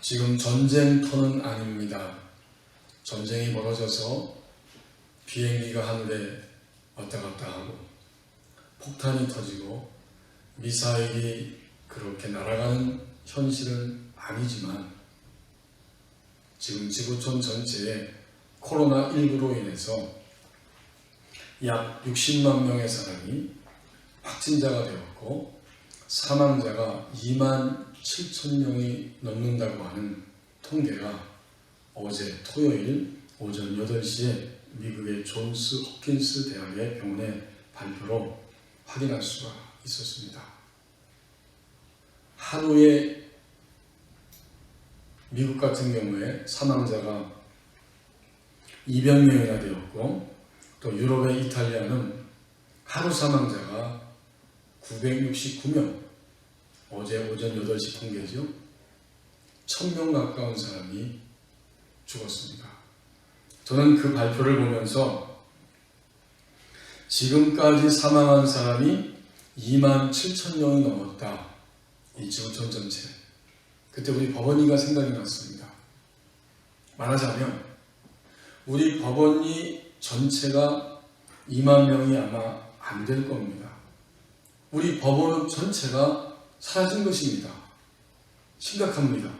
지금 전쟁터는 아닙니다. 전쟁이 벌어져서 비행기가 하늘에 왔다 갔다 하고 폭탄이 터지고 미사일이 그렇게 날아가는 현실은 아니지만 지금 지구촌 전체에 코로나19로 인해서 약 60만 명의 사람이 확진자가 되었고 사망자가 2만 7천 명이 넘는다고 하는 통계가 어제 토요일 오전 8시에 미국의 존스 홉킨스 대학의 병원의 발표로 확인할 수가 있었습니다. 하루에 미국 같은 경우에 사망자가 200명이나 되었고 또 유럽의 이탈리아는 하루 사망자가 969명, 어제 오전 8시 통계죠. 1000명 가까운 사람이 죽었습니다. 저는 그 발표를 보면서 지금까지 사망한 사람이 2만 7천 명이 넘었다. 이 지구촌 전체. 그때 우리 법원이가 생각이 났습니다. 말하자면 우리 법원이 전체가 2만 명이 아마 안 될 겁니다. 우리 법원 전체가 사라진 것입니다. 심각합니다.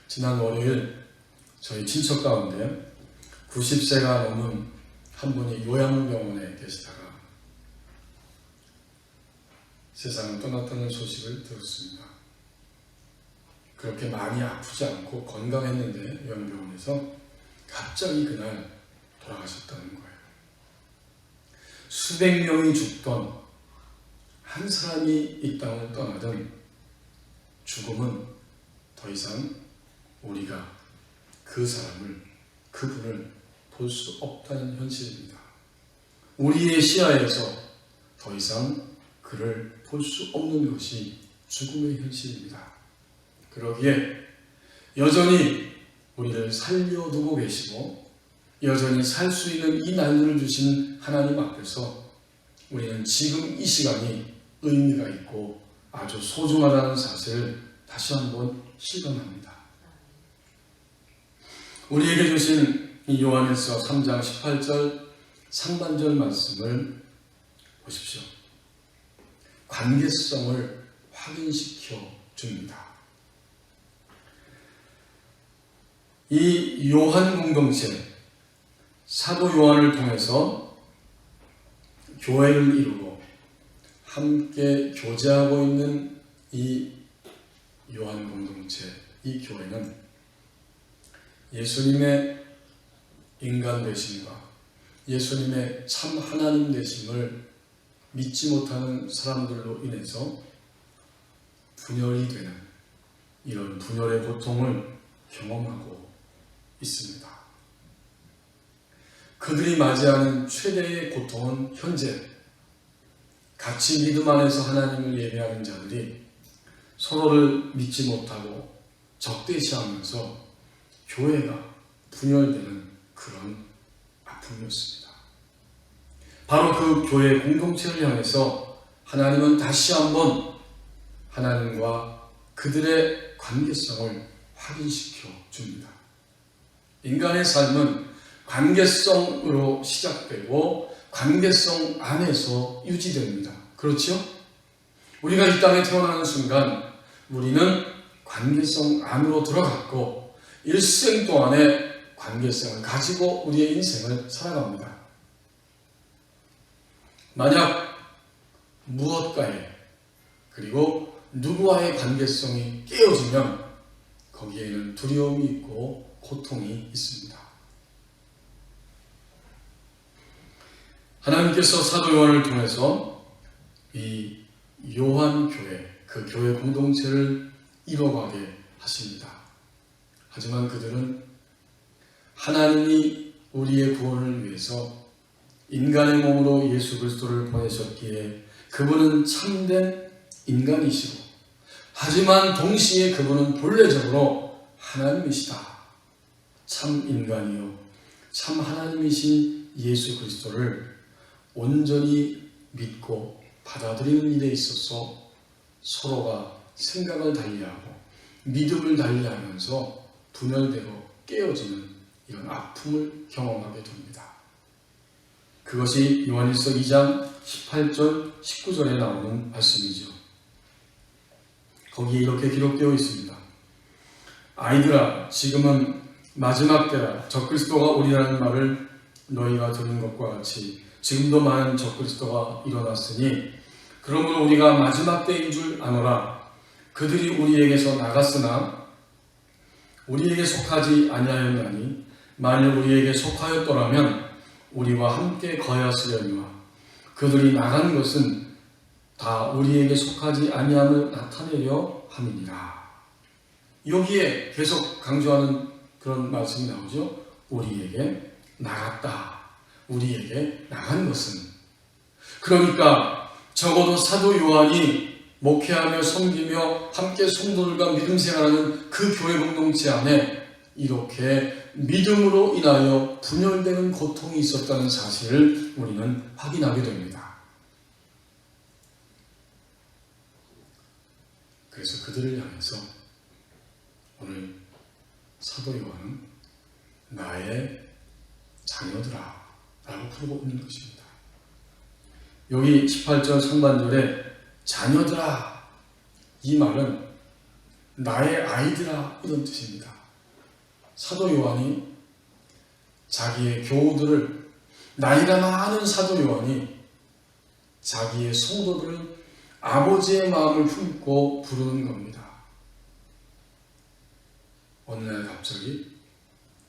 지난 월요일 저희 친척 가운데 90세가 넘은 한 분이 요양병원에 계시다가 세상을 떠났다는 소식을 들었습니다. 그렇게 많이 아프지 않고 건강했는데 요양병원에서 갑자기 그날 돌아가셨다는 거예요. 수백 명이 죽던 한 사람이 이 땅을 떠나든 죽음은 더 이상 우리가 그 사람을, 그분을 볼 수 없다는 현실입니다. 우리의 시야에서 더 이상 그를 볼 수 없는 것이 죽음의 현실입니다. 그러기에 여전히 우리를 살려두고 계시고 여전히 살 수 있는 이 날들을 주신 하나님 앞에서 우리는 지금 이 시간이 의미가 있고 아주 소중하다는 사실을 다시 한번 실감합니다. 우리에게 주신 이 요한일서 3장 18절 상반절 말씀을 보십시오. 관계성을 확인시켜 줍니다. 이 요한 공동체, 사도 요한을 통해서 교회를 이루고 함께 교제하고 있는 이 요한 공동체, 이 교회는 예수님의 인간 되심과 예수님의 참 하나님 되심을 믿지 못하는 사람들로 인해서 분열이 되는 이런 분열의 고통을 경험하고 있습니다. 그들이 맞이하는 최대의 고통은 현재 같이 믿음 안에서 하나님을 예배하는 자들이 서로를 믿지 못하고 적대시하면서 교회가 분열되는 그런 아픔이었습니다. 바로 그 교회 공동체를 향해서 하나님은 다시 한번 하나님과 그들의 관계성을 확인시켜 줍니다. 인간의 삶은 관계성으로 시작되고 관계성 안에서 유지됩니다. 그렇죠? 우리가 이 땅에 태어나는 순간 우리는 관계성 안으로 들어갔고 일생 동안의 관계성을 가지고 우리의 인생을 살아갑니다. 만약 무엇과의 그리고 누구와의 관계성이 깨어지면 거기에는 두려움이 있고 고통이 있습니다. 하나님께서 사도 요한을 통해서 이 요한교회, 그 교회 공동체를 이뤄가게 하십니다. 하지만 그들은 하나님이 우리의 구원을 위해서 인간의 몸으로 예수 그리스도를 보내셨기에 그분은 참된 인간이시고 하지만 동시에 그분은 본래적으로 하나님이시다. 참 인간이요 참 하나님이신 예수 그리스도를 온전히 믿고 받아들이는 일에 있어서 서로가 생각을 달리하고 믿음을 달리하면서 분열되고 깨어지는 이런 아픔을 경험하게 됩니다. 그것이 요한일서 2장 18절 19절에 나오는 말씀이죠. 거기에 이렇게 기록되어 있습니다. 아이들아, 지금은 마지막 때라. 적그리스도가 오리라는 말을 너희가 들은 것과 같이 지금도 많은 적그리스도가 일어났으니 그러므로 우리가 마지막 때인 줄 아노라. 그들이 우리에게서 나갔으나 우리에게 속하지 아니하였나니 만일 우리에게 속하였더라면 우리와 함께 거하였으려니와 그들이 나간 것은 다 우리에게 속하지 아니함을 나타내려 함이니라. 여기에 계속 강조하는 그런 말씀이 나오죠. 우리에게 나갔다. 우리에게 나간 것은. 그러니까 적어도 사도 요한이 목회하며 섬기며 함께 성도들과 믿음 생활하는 그 교회 공동체 안에 이렇게 믿음으로 인하여 분열되는 고통이 있었다는 사실을 우리는 확인하게 됩니다. 그래서 그들을 향해서 오늘 사도 요한은 나의 자녀들아 라고 부르고 있는 것입니다. 여기 18절 상반절에 자녀들아, 이 말은 나의 아이들아 이런 뜻입니다. 사도 요한이 자기의 교우들을, 나이가 많은 사도 요한이 자기의 성도들을 아버지의 마음을 품고 부르는 겁니다. 어느 날 갑자기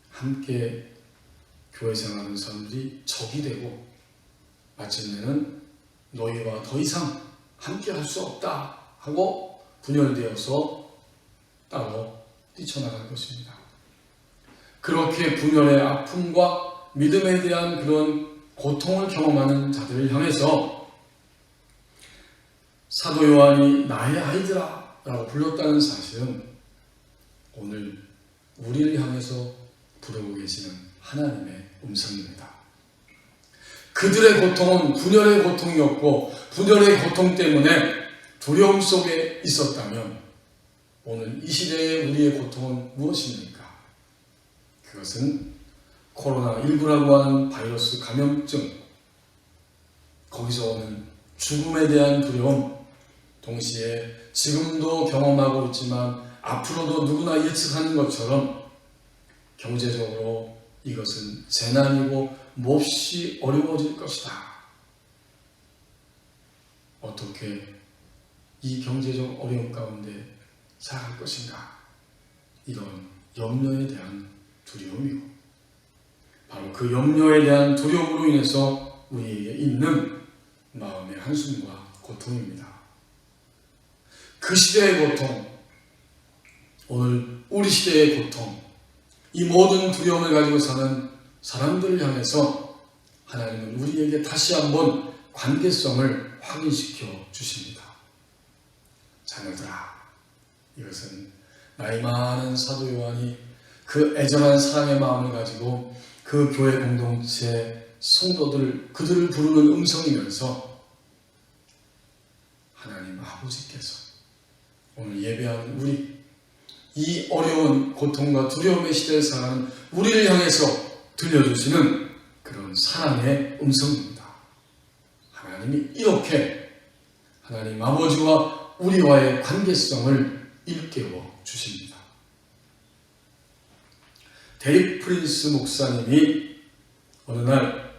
함께 교회 생활하는 사람들이 적이 되고 마침내는 너희와 더 이상 함께 할 수 없다 하고 분열되어서 따로 뛰쳐나간 것입니다. 그렇게 분열의 아픔과 믿음에 대한 그런 고통을 경험하는 자들을 향해서 사도 요한이 나의 아이들아 라고 불렀다는 사실은 오늘 우리를 향해서 부르고 계시는 하나님의 음성입니다. 그들의 고통은 분열의 고통이었고 분열의 고통 때문에 두려움 속에 있었다면 오늘 이 시대의 우리의 고통은 무엇입니까? 그것은 코로나19라고 하는 바이러스 감염증, 거기서 오는 죽음에 대한 두려움, 동시에 지금도 경험하고 있지만 앞으로도 누구나 예측하는 것처럼 경제적으로 이것은 재난이고 몹시 어려워질 것이다. 어떻게 이 경제적 어려움 가운데 살아갈 것인가? 이런 염려에 대한 두려움이고 바로 그 염려에 대한 두려움으로 인해서 우리에게 있는 마음의 한숨과 고통입니다. 그 시대의 고통, 오늘 우리 시대의 고통, 이 모든 두려움을 가지고 사는 사람들을 향해서 하나님은 우리에게 다시 한번 관계성을 확인시켜 주십니다. 자녀들아, 이것은 나이 많은 사도 요한이 그 애절한 사랑의 마음을 가지고 그 교회 공동체 성도들, 그들을 부르는 음성이면서 하나님 아버지께서 오늘 예배하는 우리, 이 어려운 고통과 두려움의 시대에 사는 우리를 향해서 들려주시는 그런 사랑의 음성입니다. 하나님이 이렇게 하나님 아버지와 우리와의 관계성을 일깨워 주십니다. 데릭 프린스 목사님이 어느 날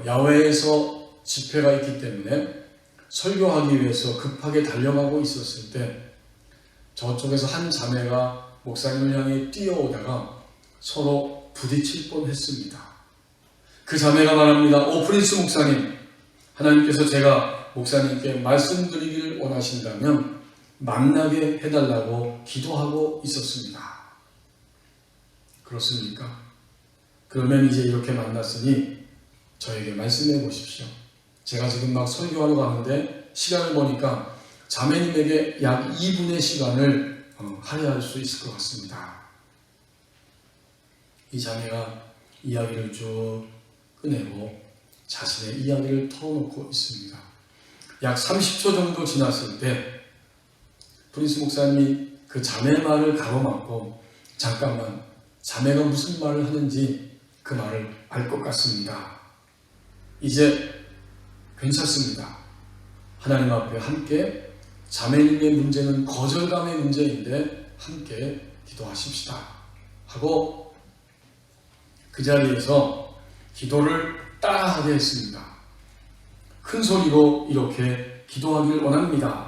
야외에서 집회가 있기 때문에 설교하기 위해서 급하게 달려가고 있었을 때 저쪽에서 한 자매가 목사님을 향해 뛰어오다가 서로 부딪힐 뻔했습니다. 그 자매가 말합니다. 오 프린스 목사님, 하나님께서 제가 목사님께 말씀드리기를 원하신다면 만나게 해달라고 기도하고 있었습니다. 그렇습니까? 그러면 이제 이렇게 만났으니 저에게 말씀해 보십시오. 제가 지금 막 설교하러 가는데 시간을 보니까 자매님에게 약 2분의 시간을 할애할 수 있을 것 같습니다. 이 자매가 이야기를 쭉 꺼내고 자신의 이야기를 털어놓고 있습니다. 약 30초 정도 지났을 때 프린스 목사님이 그 자매 말을 가로막고 잠깐만 자매가 무슨 말을 하는지 그 말을 알 것 같습니다. 이제 괜찮습니다. 하나님 앞에 함께 자매님의 문제는 거절감의 문제인데 함께 기도하십시다 하고 그 자리에서 기도를 따라하게 했습니다. 큰 소리로 이렇게 기도하길 원합니다.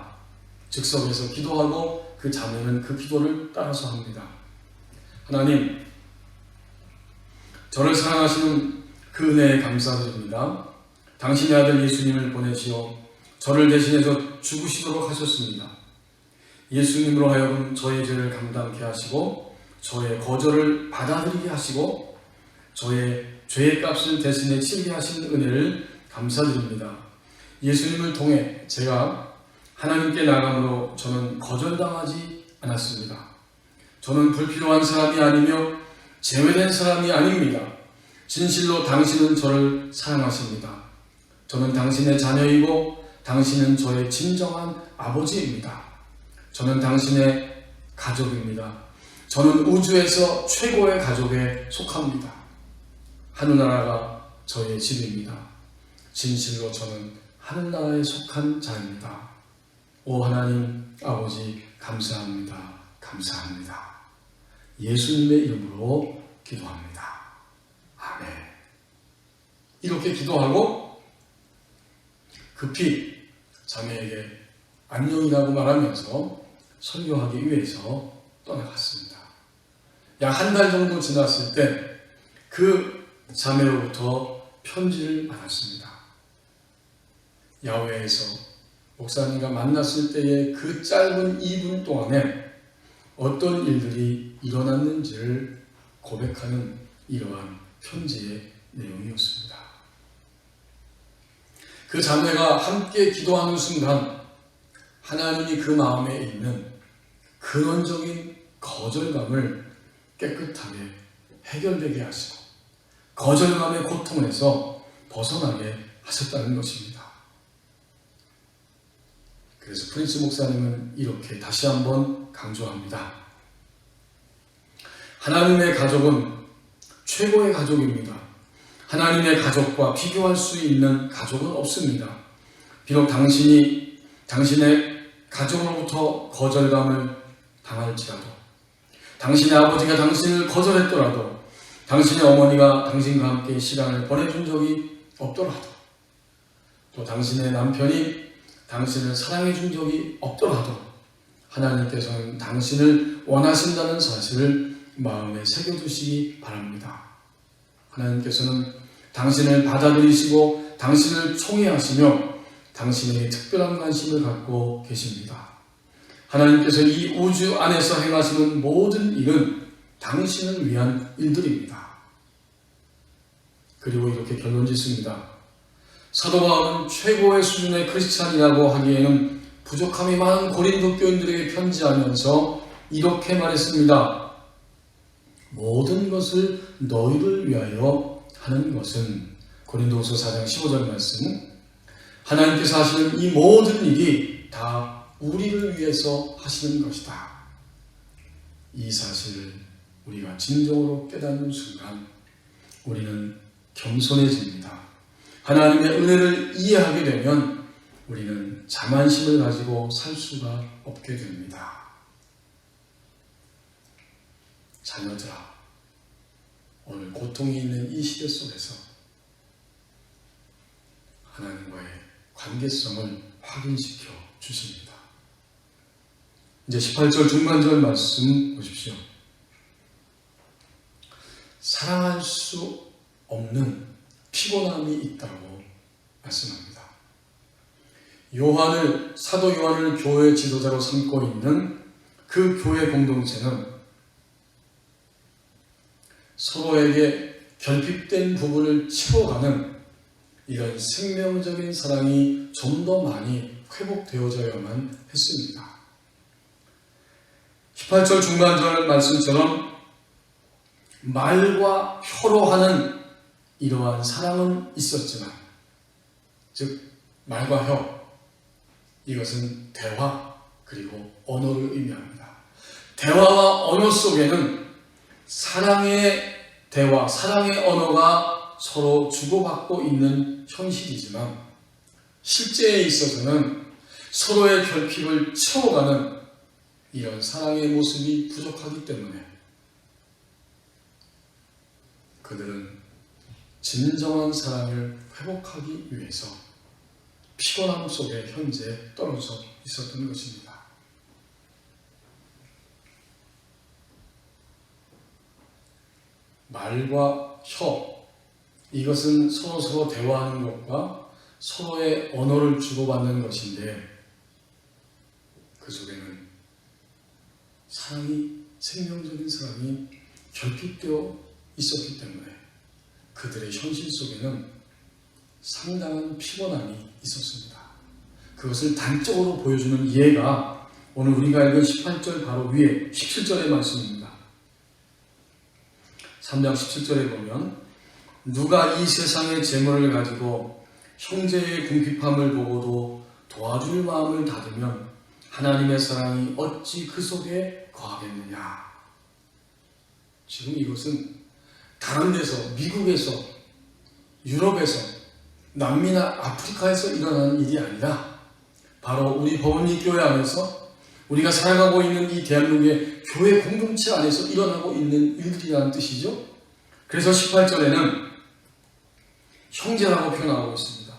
즉석에서 기도하고 그 자매는 그 기도를 따라서 합니다. 하나님, 저를 사랑하시는 그 은혜에 감사드립니다. 당신의 아들 예수님을 보내시어 저를 대신해서 죽으시도록 하셨습니다. 예수님으로 하여금 저의 죄를 감당케 하시고 저의 거절을 받아들이게 하시고 저의 죄의 값을 대신에 치르게 하신 은혜를 감사드립니다. 예수님을 통해 제가 하나님께 나감으로 저는 거절당하지 않았습니다. 저는 불필요한 사람이 아니며 제외된 사람이 아닙니다. 진실로 당신은 저를 사랑하십니다. 저는 당신의 자녀이고 당신은 저의 진정한 아버지입니다. 저는 당신의 가족입니다. 저는 우주에서 최고의 가족에 속합니다. 하늘나라가 저의 집입니다. 진실로 저는 하늘나라에 속한 자입니다. 오 하나님 아버지 감사합니다. 감사합니다. 예수님의 이름으로 기도합니다. 아멘. 이렇게 기도하고 급히 자매에게 안녕이라고 말하면서 설교하기 위해서 떠나갔습니다. 약 한 달 정도 지났을 때 그 자매로부터 편지를 받았습니다. 야외에서 목사님과 만났을 때의 그 짧은 2분 동안에 어떤 일들이 일어났는지를 고백하는 이러한 편지의 내용이었습니다. 그 자매가 함께 기도하는 순간 하나님이 그 마음에 있는 근원적인 거절감을 깨끗하게 해결되게 하시고 거절감의 고통에서 벗어나게 하셨다는 것입니다. 그래서 프린스 목사님은 이렇게 다시 한번 강조합니다. 하나님의 가족은 최고의 가족입니다. 하나님의 가족과 비교할 수 있는 가족은 없습니다. 비록 당신이 당신의 가족으로부터 거절감을 당할지라도, 당신의 아버지가 당신을 거절했더라도, 당신의 어머니가 당신과 함께 시간을 보내준 적이 없더라도, 또 당신의 남편이 당신을 사랑해 준 적이 없더라도 하나님께서는 당신을 원하신다는 사실을 마음에 새겨두시기 바랍니다. 하나님께서는 당신을 받아들이시고 당신을 총애하시며 당신에게 특별한 관심을 갖고 계십니다. 하나님께서 이 우주 안에서 행하시는 모든 일은 당신을 위한 일들입니다. 그리고 이렇게 결론 짓습니다. 사도 바울은 최고의 수준의 크리스찬이라고 하기에는 부족함이 많은 고린도 교인들에게 편지하면서 이렇게 말했습니다. 모든 것을 너희를 위하여 하는 것은, 고린도후서 4장 15절 말씀, 하나님께서 하시는 이 모든 일이 다 우리를 위해서 하시는 것이다. 이 사실을 우리가 진정으로 깨닫는 순간 우리는 겸손해집니다. 하나님의 은혜를 이해하게 되면 우리는 자만심을 가지고 살 수가 없게 됩니다. 자녀들아, 오늘 고통이 있는 이 시대 속에서 하나님과의 관계성을 확인시켜 주십니다. 이제 18절 중간절 말씀 보십시오. 사랑할 수 없는 피곤함이 있다고 말씀합니다. 사도 요한을 교회 지도자로 삼고 있는 그 교회 공동체는 서로에게 결핍된 부분을 채워가는 이런 생명적인 사랑이 좀 더 많이 회복되어져야만 했습니다. 18절 중간절 말씀처럼 말과 혀로 하는 이러한 사랑은 있었지만, 즉 말과 혀, 이것은 대화, 그리고 언어를 의미합니다. 대화와 언어 속에는 사랑의 대화, 사랑의 언어가 서로 주고받고 있는 현실이지만 실제에 있어서는 서로의 결핍을 채워가는 이런 사랑의 모습이 부족하기 때문에 그들은 진정한 사랑을 회복하기 위해서 피곤함 속에 현재 떨어져 있었던 것입니다. 말과 혀, 이것은 서로 대화하는 것과 서로의 언어를 주고받는 것인데 그 속에는 사랑이, 생명적인 사랑이 결핍되어 있었기 때문에 그들의 현실 속에는 상당한 피곤함이 있었습니다. 그것을 단적으로 보여주는 예가 오늘 우리가 읽은 18절 바로 위에 17절의 말씀입니다. 3장 17절에 보면 누가 이 세상의 재물을 가지고 형제의 궁핍함을 보고도 도와줄 마음을 닫으면 하나님의 사랑이 어찌 그 속에 거하겠느냐. 지금 이것은 다른 데서, 미국에서, 유럽에서, 남미나 아프리카에서 일어나는 일이 아니라 바로 우리 법원리 교회 안에서 우리가 살아가고 있는 이 대한민국의 교회 공동체 안에서 일어나고 있는 일들이라는 뜻이죠. 그래서 18절에는 형제라고 표현하고 있습니다.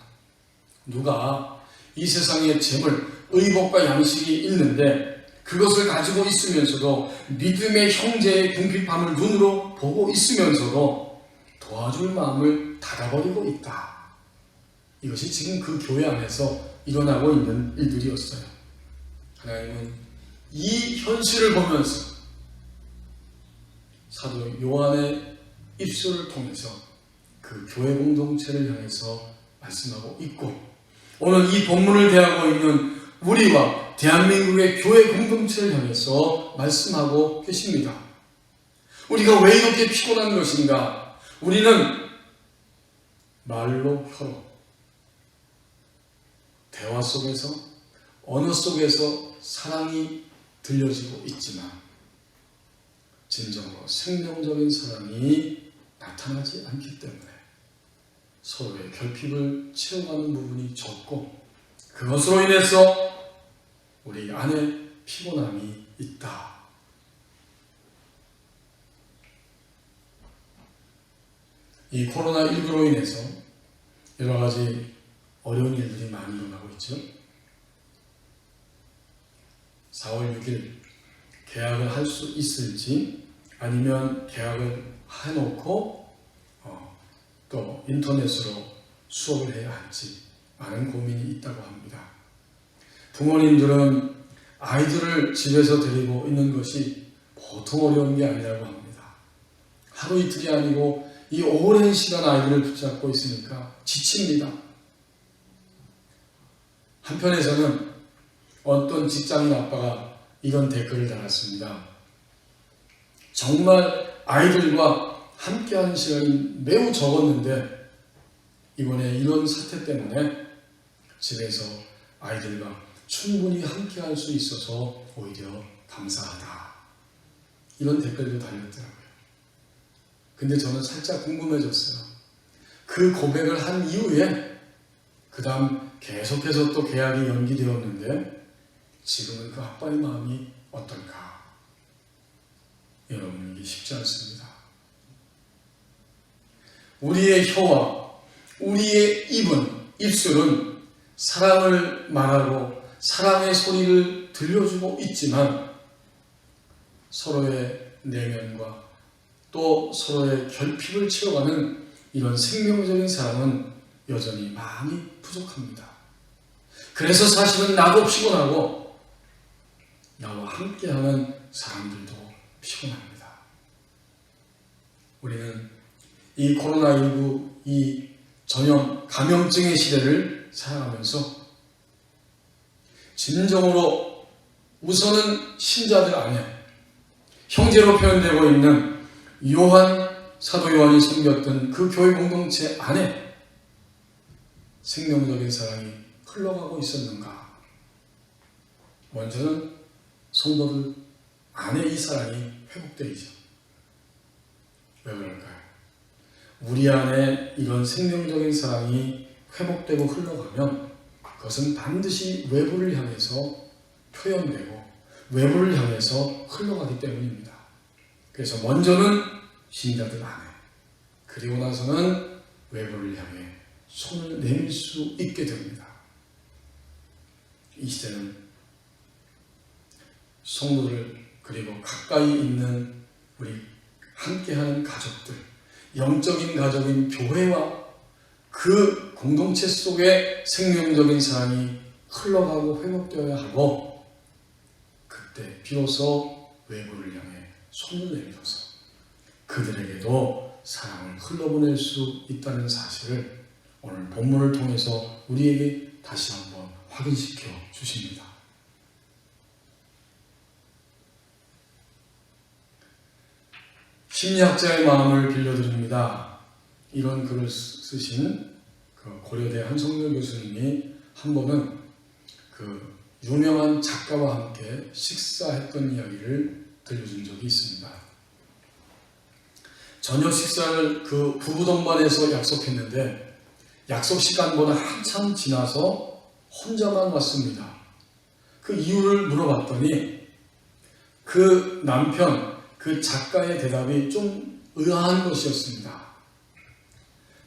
누가 이 세상의 재물, 의복과 양식이 있는데 그것을 가지고 있으면서도 믿음의 형제의 궁핍함을 눈으로 보고 있으면서도 도와줄 마음을 닫아버리고 있다. 이것이 지금 그 교회 안에서 일어나고 있는 일들이었어요. 하나님은 이 현실을 보면서 사도 요한의 입술을 통해서 그 교회 공동체를 향해서 말씀하고 있고 오늘 이 본문을 대하고 있는 우리와 대한민국의 교회 공동체를 향해서 말씀하고 계십니다. 우리가 왜 이렇게 피곤한 것인가? 우리는 말로, 혀로, 대화 속에서, 언어 속에서 사랑이 들려지고 있지만 진정으로 생명적인 사랑이 나타나지 않기 때문에 서로의 결핍을 채워가는 부분이 적고 그것으로 인해서 우리 안에 피곤함이 있다. 이 코로나19로 인해서 여러 가지 어려운 일들이 많이 일어나고 있죠. 4월 6일 계약을 할 수 있을지 아니면 계약을 해놓고 또 인터넷으로 수업을 해야 할지 많은 고민이 있다고 합니다. 부모님들은 아이들을 집에서 데리고 있는 것이 보통 어려운 게 아니라고 합니다. 하루 이틀이 아니고 이 오랜 시간 아이들을 붙잡고 있으니까 지칩니다. 한편에서는 어떤 직장인 아빠가 이런 댓글을 달았습니다. 정말 아이들과 함께하는 시간이 매우 적었는데 이번에 이런 사태 때문에 집에서 아이들과 충분히 함께할 수 있어서 오히려 감사하다. 이런 댓글도 달렸더라고요. 근데 저는 살짝 궁금해졌어요. 그 고백을 한 이후에 그 다음 계속해서 또 계약이 연기되었는데 지금은 그 아빠의 마음이 어떨까? 여러분, 이게 쉽지 않습니다. 우리의 혀와 우리의 입술은 사랑을 말하고 사랑의 소리를 들려주고 있지만 서로의 내면과 또 서로의 결핍을 채워가는 이런 생명적인 사랑은 여전히 많이 부족합니다. 그래서 사실은 나도 피곤하고 나와 함께하는 사람들도 피곤합니다. 우리는 이 코로나19 이 전염 감염증의 시대를 살아가면서 진정으로 우선은 신자들 안에 형제로 표현되고 있는 사도 요한이 섬겼던 그 교회 공동체 안에 생명적인 사랑이 흘러가고 있었는가? 먼저는 성도들 안에 이 사랑이 회복되죠. 왜 그럴까요? 우리 안에 이런 생명적인 사랑이 회복되고 흘러가면 그것은 반드시 외부를 향해서 표현되고 외부를 향해서 흘러가기 때문입니다. 그래서 먼저는 신자들 안에, 그리고 나서는 외부를 향해 손을 내밀 수 있게 됩니다. 이 시대는 성도들, 그리고 가까이 있는 우리 함께하는 가족들, 영적인 가족인 교회와 그 공동체 속에 생명적인 사랑이 흘러가고 회복되어야 하고, 그때 비로소 외부를 향해 손을 내밀어서 그들에게도 사랑을 흘러보낼 수 있다는 사실을 오늘 본문을 통해서 우리에게 다시 한번 확인시켜 주십니다. 심리학자의 마음을 빌려드립니다. 이런 글을 쓰신 고려대 한성렬 교수님이 한 번은 그 유명한 작가와 함께 식사했던 이야기를 들려준 적이 있습니다. 저녁 식사를 그 부부 동반해서 약속했는데 약속 시간보다 한참 지나서 혼자만 왔습니다. 그 이유를 물어봤더니 그 남편, 그 작가의 대답이 좀 의아한 것이었습니다.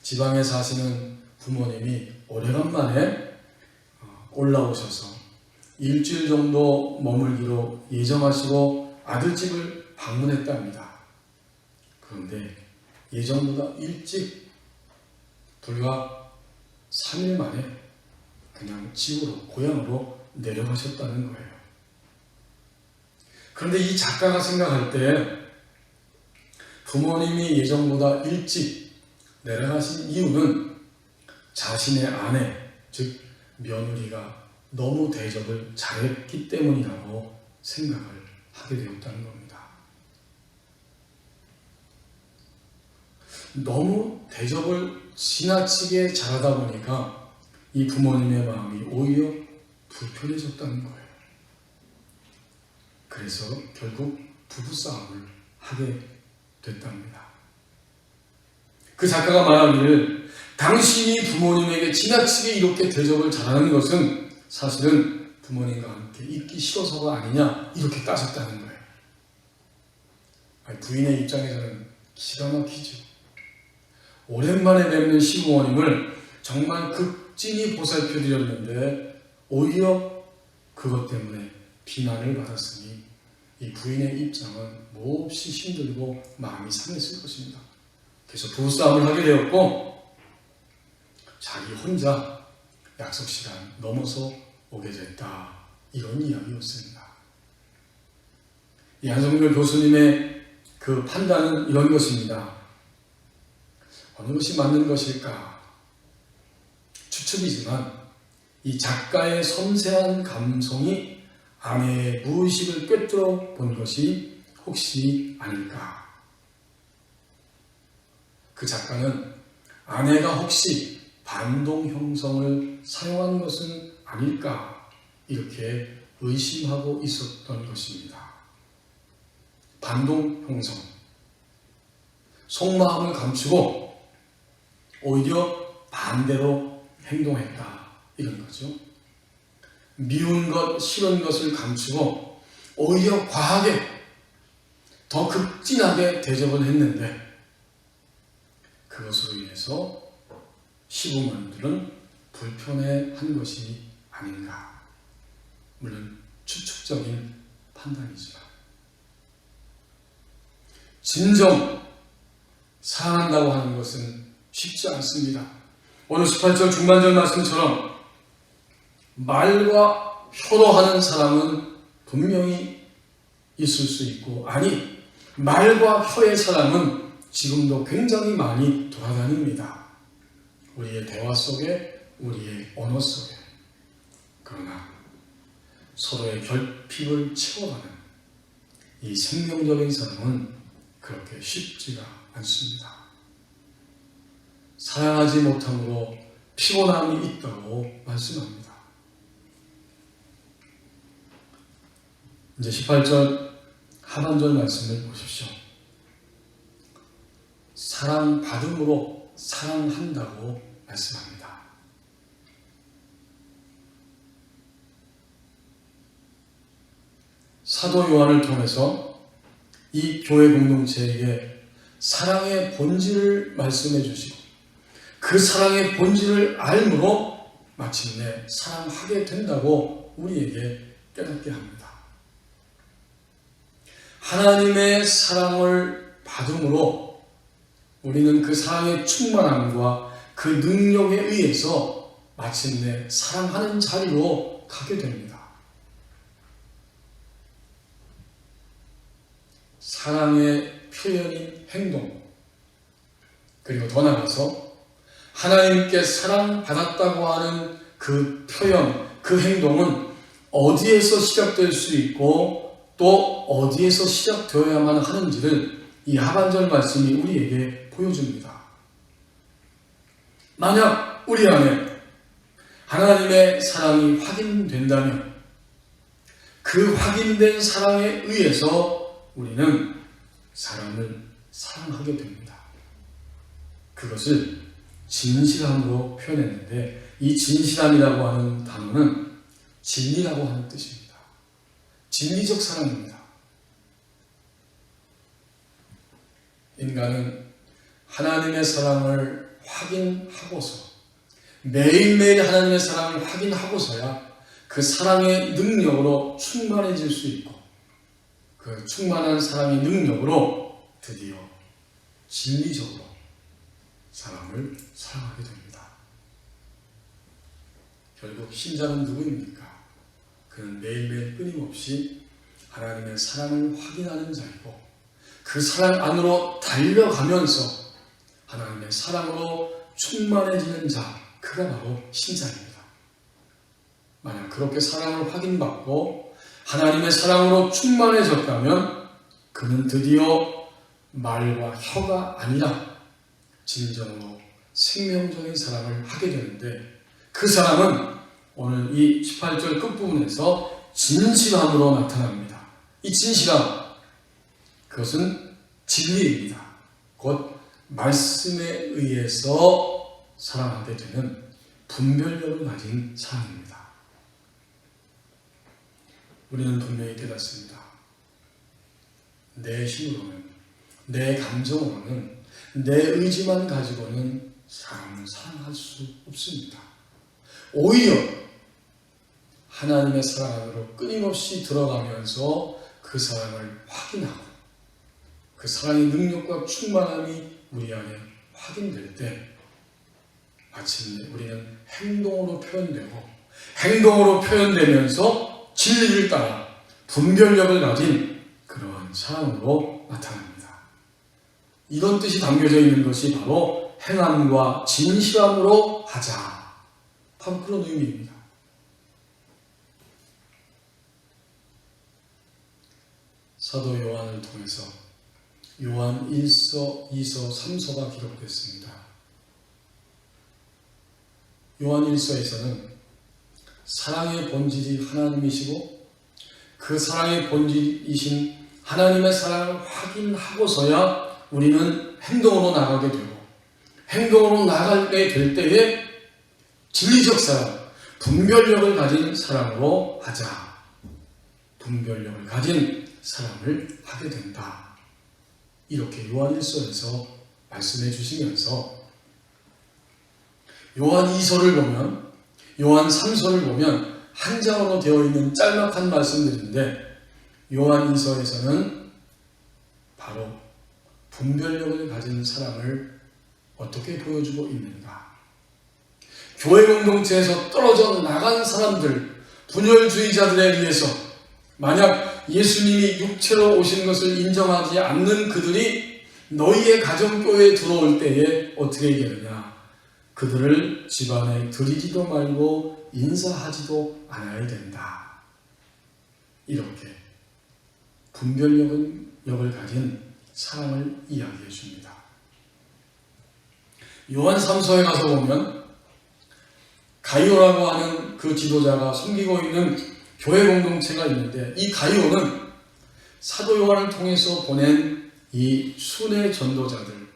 지방에 사시는 부모님이 오래간만에 올라오셔서 일주일 정도 머물기로 예정하시고 아들집을 방문했답니다. 그런데 예정보다 일찍 불과 3일 만에 그냥 집으로, 고향으로 내려가셨다는 거예요. 그런데 이 작가가 생각할 때 부모님이 예정보다 일찍 내려가신 이유는 자신의 아내, 즉 며느리가 너무 대접을 잘했기 때문이라고 생각을 하게 되었다는 겁니다. 너무 대접을 지나치게 잘하다 보니까 이 부모님의 마음이 오히려 불편해졌다는 거예요. 그래서 결국 부부싸움을 하게 됐답니다. 그 작가가 말하기를 당신이 부모님에게 지나치게 이렇게 대접을 잘하는 것은 사실은 부모님과 함께 있기 싫어서가 아니냐, 이렇게 따졌다는 거예요. 부인의 입장에서는 기가 막히죠. 오랜만에 뵙는 시부모님을 정말 극진히 보살펴드렸는데 오히려 그것 때문에 비난을 받았으니 이 부인의 입장은 몹시 힘들고 마음이 상했을 것입니다. 그래서 부부싸움을 하게 되었고 자기 혼자 약속 시간 넘어서 오게 됐다, 이런 이야기였습니다. 이 한성렬 교수님의 그 판단은 이런 것입니다. 어느 것이 맞는 것일까? 추측이지만 이 작가의 섬세한 감성이 아내의 무의식을 꿰뚫어 본 것이 혹시 아닐까? 그 작가는 아내가 혹시 반동 형성을 사용한 것은 아닐까? 이렇게 의심하고 있었던 것입니다. 반동 형성. 속마음을 감추고 오히려 반대로 행동했다, 이런 거죠. 미운 것, 싫은 것을 감추고 오히려 과하게, 더 극진하게 대접을 했는데 그것으로 인해서 시부모님들은 불편해한 것이 아닌가. 물론 추측적인 판단이지만 진정 사랑한다고 하는 것은 쉽지 않습니다. 오늘 18절 중반절 말씀처럼 말과 혀로 하는 사랑은 분명히 있을 수 있고, 아니, 말과 혀의 사랑은 지금도 굉장히 많이 돌아다닙니다. 우리의 대화 속에, 우리의 언어 속에. 그러나 서로의 결핍을 채워가는 이 생명적인 사랑은 그렇게 쉽지가 않습니다. 사랑하지 못함으로 피곤함이 있다고 말씀합니다. 이제 18절 하반절 말씀을 보십시오. 사랑받음으로 사랑한다고 말씀합니다. 사도 요한을 통해서 이 교회 공동체에게 사랑의 본질을 말씀해 주시고 그 사랑의 본질을 알므로 마침내 사랑하게 된다고 우리에게 깨닫게 합니다. 하나님의 사랑을 받음으로 우리는 그 사랑의 충만함과 그 능력에 의해서 마침내 사랑하는 자리로 가게 됩니다. 사랑의 표현인 행동, 그리고 더 나아가서 하나님께 사랑받았다고 하는 그 표현, 그 행동은 어디에서 시작될 수 있고 또 어디에서 시작되어야만 하는지를 이 하반절 말씀이 우리에게 보여줍니다. 만약 우리 안에 하나님의 사랑이 확인된다면 그 확인된 사랑에 의해서 우리는 사람을 사랑하게 됩니다. 그것을 진실함으로 표현했는데 이 진실함이라고 하는 단어는 진리라고 하는 뜻입니다. 진리적 사랑입니다. 인간은 하나님의 사랑을 확인하고서 매일매일 하나님의 사랑을 확인하고서야 그 사랑의 능력으로 충만해질 수 있고 그 충만한 사랑의 능력으로 드디어 진리적으로 사람을 사랑하게 됩니다. 결국 신자는 누구입니까? 그는 매일매일 끊임없이 하나님의 사랑을 확인하는 자이고 그 사랑 안으로 달려가면서 하나님의 사랑으로 충만해지는 자, 그가 바로 신자입니다. 만약 그렇게 사랑을 확인받고 하나님의 사랑으로 충만해졌다면 그는 드디어 말과 혀가 아니라 진정으로 생명적인 사랑을 하게 되는데 그 사랑은 오늘 이 18절 끝부분에서 진실함으로 나타납니다. 이 진실함, 그것은 진리입니다. 곧 말씀에 의해서 사랑하게 되는 분별력을 가진 사랑입니다. 우리는 분명히 깨닫습니다. 내 힘으로는, 내 감정으로는, 내 의지만 가지고는 사람을 사랑할 수 없습니다. 오히려 하나님의 사랑 안으로 끊임없이 들어가면서 그 사랑을 확인하고 그 사랑의 능력과 충만함이 우리 안에 확인될 때 마침내 우리는 행동으로 표현되고 행동으로 표현되면서 진리를 따라 분별력을 가진 그러한 사랑으로 나타납니다. 이런 뜻이 담겨져 있는 것이 바로 행함과 진실함으로 하자. 바로 그런 의미입니다. 사도 요한을 통해서 요한 1서, 2서, 3서가 기록됐습니다. 요한 1서에서는 사랑의 본질이 하나님이시고 그 사랑의 본질이신 하나님의 사랑을 확인하고서야 우리는 행동으로 나가게 되고 행동으로 나가게 될 때에 진리적 사랑, 분별력을 가진 사랑으로 하자. 분별력을 가진 사랑을 하게 된다. 이렇게 요한 1서에서 말씀해 주시면서 요한 2서를 보면 요한 3서를 보면 한 장으로 되어 있는 짤막한 말씀들인데 요한 2서에서는 바로 분별력을 가진 사랑을 어떻게 보여주고 있는가. 교회 공동체에서 떨어져 나간 사람들, 분열주의자들에 의해서 만약 예수님이 육체로 오신 것을 인정하지 않는 그들이 너희의 가정교회에 들어올 때에 어떻게 되느냐. 그들을 집안에 들이지도 말고 인사하지도 않아야 된다. 이렇게 분별력을 가진 사랑을 이야기해 줍니다. 요한 3서에 가서 보면 가이오라고 하는 그 지도자가 섬기고 있는 교회 공동체가 있는데 이 가이오는 사도 요한을 통해서 보낸 이 순회 전도자들,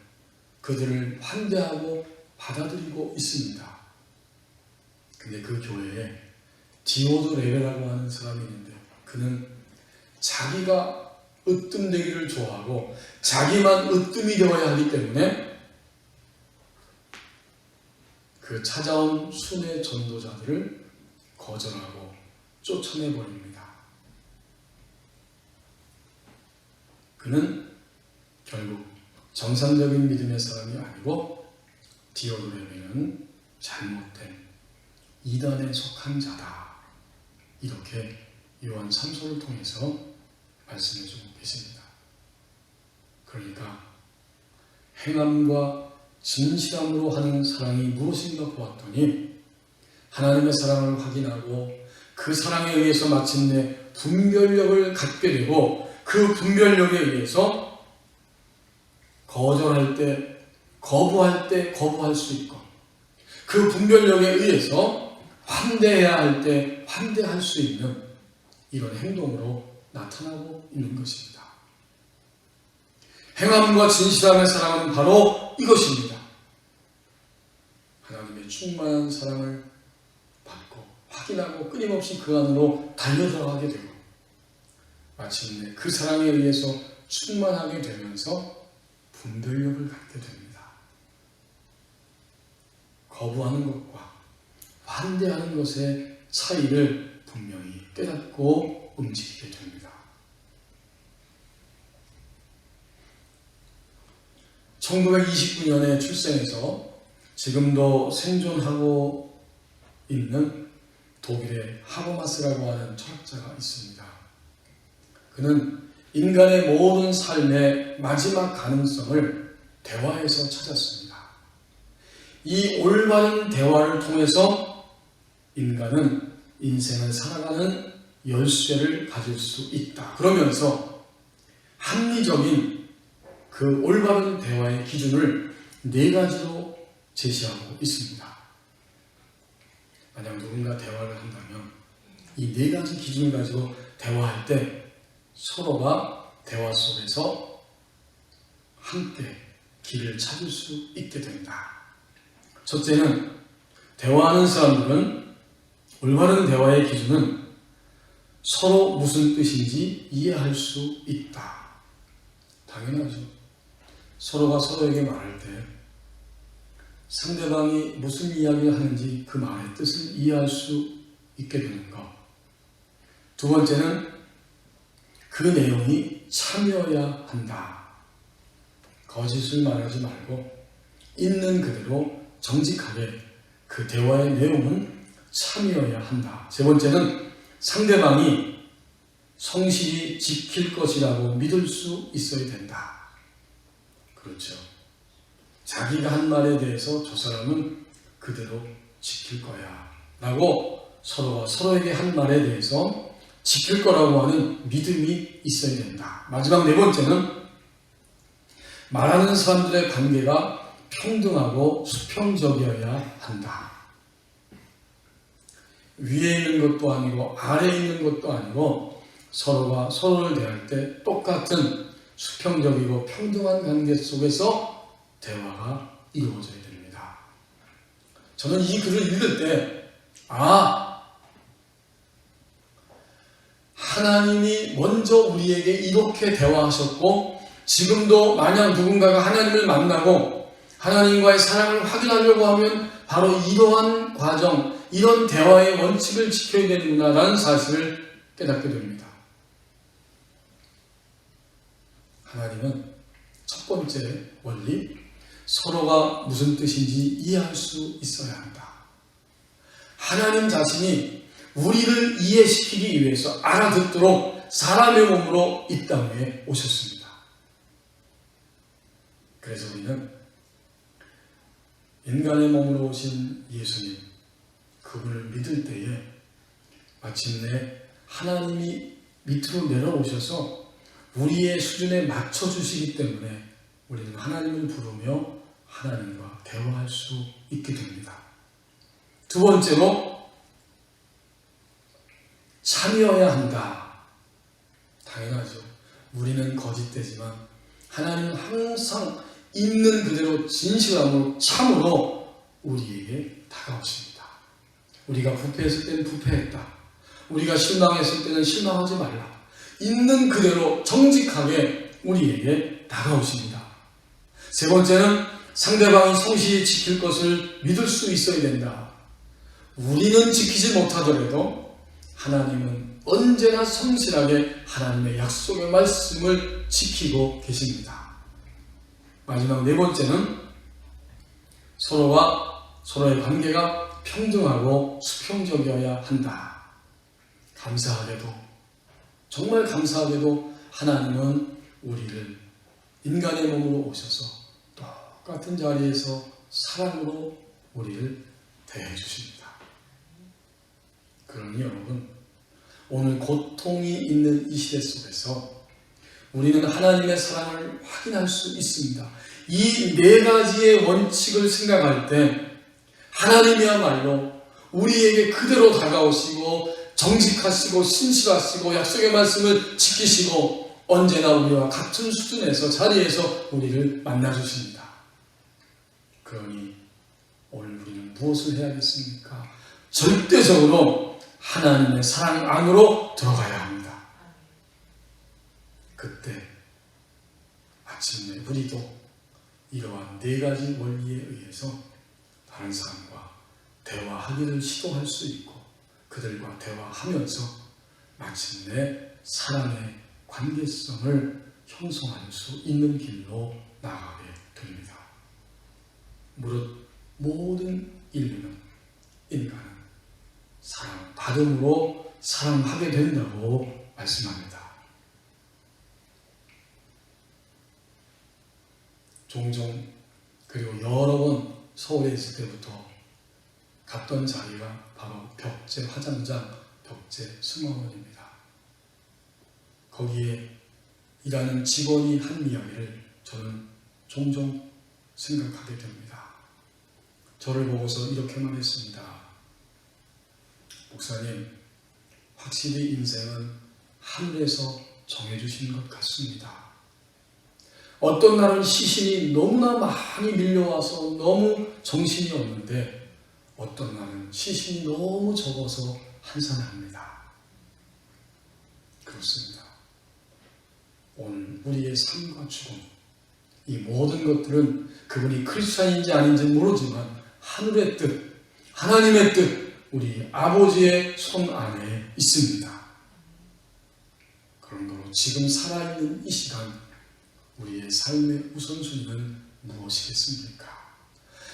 그들을 환대하고 받아들이고 있습니다. 근데 그 교회에 디오도 레베라고 하는 사람이 있는데 그는 자기가 으뜸되기를 좋아하고 자기만 으뜸이 되어야 하기 때문에 그 찾아온 순회 전도자들을 거절하고 쫓아내버립니다. 그는 결국 정상적인 믿음의 사람이 아니고 디오도레베는 잘못된 이단에 속한 자다. 이렇게 요한 3서를 통해서 말씀해주고 계십니다. 그러니까 행함과 진실함으로 하는 사랑이 무엇인가 보았더니 하나님의 사랑을 확인하고 그 사랑에 의해서 마침내 분별력을 갖게 되고 그 분별력에 의해서 거절할 때 거부할 때 거부할 수 있고 그 분별력에 의해서 환대해야 할 때 환대할 수 있는 이런 행동으로 나타나고 있는 것입니다. 행함과 진실함의 사랑은 바로 이것입니다. 하나님의 충만한 사랑을 받고 확인하고 끊임없이 그 안으로 달려들어가게 되고 마침내 그 사랑에 의해서 충만하게 되면서 분별력을 갖게 됩니다. 거부하는 것과 환대하는 것의 차이를 분명히 깨닫고 움직이게 됩니다. 1929년에 출생해서 지금도 생존하고 있는 독일의 하버마스라고 하는 철학자가 있습니다. 그는 인간의 모든 삶의 마지막 가능성을 대화에서 찾았습니다. 이 올바른 대화를 통해서 인간은 인생을 살아가는 열쇠를 가질 수 있다. 그러면서 합리적인 그 올바른 대화의 기준을 4가지로 제시하고 있습니다. 만약 누군가 대화를 한다면 이 4가지 기준을 가지고 대화할 때 서로가 대화 속에서 함께 길을 찾을 수 있게 된다. 첫째는 대화하는 사람들은 올바른 대화의 기준은 서로 무슨 뜻인지 이해할 수 있다. 당연하죠. 서로가 서로에게 말할 때 상대방이 무슨 이야기를 하는지 그 말의 뜻을 이해할 수 있게 되는 것. 두 번째는 그 내용이 참여해야 한다. 거짓을 말하지 말고 있는 그대로 정직하게 그 대화의 내용은 참여해야 한다. 세 번째는 상대방이 성실히 지킬 것이라고 믿을 수 있어야 된다. 그렇죠. 자기가 한 말에 대해서 저 사람은 그대로 지킬 거야 라고 서로가 서로에게 한 말에 대해서 지킬 거라고 하는 믿음이 있어야 된다. 마지막 4번째는 말하는 사람들의 관계가 평등하고 수평적이어야 한다. 위에 있는 것도 아니고 아래에 있는 것도 아니고 서로가 서로를 대할 때 똑같은 수평적이고 평등한 관계 속에서 대화가 이루어져야 됩니다. 저는 이 글을 읽을 때 하나님이 먼저 우리에게 이렇게 대화하셨고 지금도 만약 누군가가 하나님을 만나고 하나님과의 사랑을 확인하려고 하면 바로 이러한 과정, 이런 대화의 원칙을 지켜야 되는구나라는 사실을 깨닫게 됩니다. 하나님은 첫 번째 원리, 서로가 무슨 뜻인지 이해할 수 있어야 한다. 하나님 자신이 우리를 이해시키기 위해서 알아듣도록 사람의 몸으로 이 땅에 오셨습니다. 그래서 우리는 인간의 몸으로 오신 예수님, 그분을 믿을 때에 마침내 하나님이 밑으로 내려오셔서 우리의 수준에 맞춰주시기 때문에 우리는 하나님을 부르며 하나님과 대화할 수 있게 됩니다. 두 번째로 참여해야 있는 그대로 진실함으로 참으로 우리에게 다가오십니다. 우리가 부패했을 때는 부패했다. 우리가 실망했을 때는 실망하지 말라. 있는 그대로 정직하게 우리에게 다가오십니다. 세 번째는 상대방이 성실히 지킬 것을 믿을 수 있어야 된다. 우리는 지키지 못하더라도 하나님은 언제나 성실하게 하나님의 약속의 말씀을 지키고 계십니다. 마지막 네 번째는 서로와 서로의 관계가 평등하고 수평적이어야 한다. 감사하게도, 정말 감사하게도 하나님은 우리를 인간의 몸으로 오셔서 똑같은 자리에서 사랑으로 우리를 대해 주십니다. 그러니 여러분, 오늘 고통이 있는 이 시대 속에서 우리는 하나님의 사랑을 확인할 수 있습니다. 이 네 가지의 원칙을 생각할 때 하나님이야말로 우리에게 그대로 다가오시고 정직하시고 신실하시고 약속의 말씀을 지키시고 언제나 우리와 같은 수준에서 자리에서 우리를 만나주십니다. 그러니 오늘 우리는 무엇을 해야겠습니까? 절대적으로 하나님의 사랑 안으로 들어가야 합니다. 그때 마침내 우리도 이러한 네 가지 원리에 의해서 다른 사람과 대화하기를 시도할 수 있고 그들과 대화하면서 마침내 사랑의 관계성을 형성할 수 있는 길로 나아가게 됩니다. 무릇 모든 인류는, 인간은 사랑받음으로 사랑하게 된다고 말씀합니다. 종종 그리고 여러 번 서울에 있을 때부터 갔던 자리가 바로 벽제 화장장, 벽제 승무원입니다. 거기에 일하는 직원이 한 이야기를 저는 종종 생각하게 됩니다. 저를 보고서 이렇게 말했습니다. 목사님, 확실히 인생은 하늘에서 정해주신 것 같습니다. 어떤 날은 시신이 너무나 많이 밀려와서 너무 정신이 없는데 어떤 날은 시신이 너무 적어서 한산합니다. 그렇습니다. 오늘 우리의 삶과 죽음, 이 모든 것들은 그분이 크리스찬인지 아닌지 모르지만 하늘의 뜻, 하나님의 뜻, 우리 아버지의 손 안에 있습니다. 그러므로 지금 살아있는 이 시간 우리의 삶의 우선순위는 무엇이겠습니까?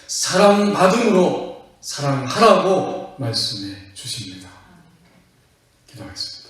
사랑받음으로 사랑하라고 말씀해 주십니다. 기도하겠습니다.